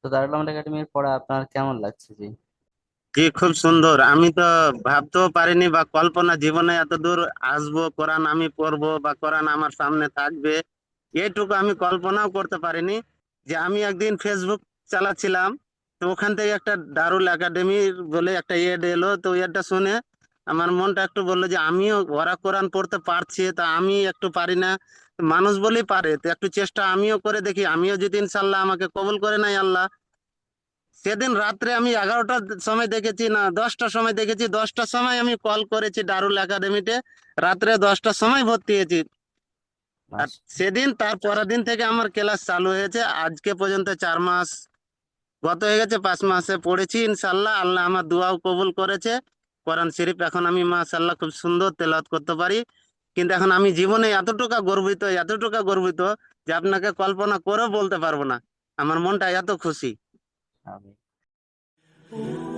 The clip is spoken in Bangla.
তো দারুল আমান একাডেমির পড়া আপনার কেমন লাগছে জি? জি, খুব সুন্দর। আমি তো ভাবতেও পারিনি বা কল্পনা জীবনে এত দূর আসবো, কোরআন আমি পড়বো বা কোরআন আমার সামনে থাকবে, এটুকু আমি কল্পনাও করতে পারিনি। যে আমি একদিন ফেসবুক চালাচ্ছিলাম, তো ওখান থেকে একটা দারুল একাডেমি বলে একটা এড এলো, তো এডটা শুনে আমার মনটা একটু বললো যে আমিও, ওরা কোরআন পড়তে পারছে তা আমি একটু পারি না। মানুষ বলেই পারে, তো একটু চেষ্টা আমিও করে দেখি, আমিও যদি ইনশাল্লাহ আমাকে কবুল করে নাই আল্লাহ। সেদিন রাত্রে আমি 11টার সময় দেখেছি, না 10টার সময় দেখেছি, 10টার সময় আমি কল করেছি দারুল একাডেমিতে, রাত্রে 10টার সময় ভর্তি হয়েছি। আর মাস- সেদিন তার পরের দিন থেকে আমার ক্লাস চালু হয়েছে, আজকে পর্যন্ত 4 মাস গত হয়ে গেছে। 5 মাসে পড়েছি ইনশাল্লাহ, আল্লাহ আমার দোয়াও কবুল করেছে। কোরআন শরীফ এখন আমি মাশাল্লাহ খুব সুন্দর তেলাওয়াত করতে পারি। কিন্তু এখন আমি জীবনে এতটুকু গর্বিত, এতটুকু গর্বিত যে আপনাকে কল্পনা করেও বলতে পারবো না। আমার মনটা এত খুশি। আমি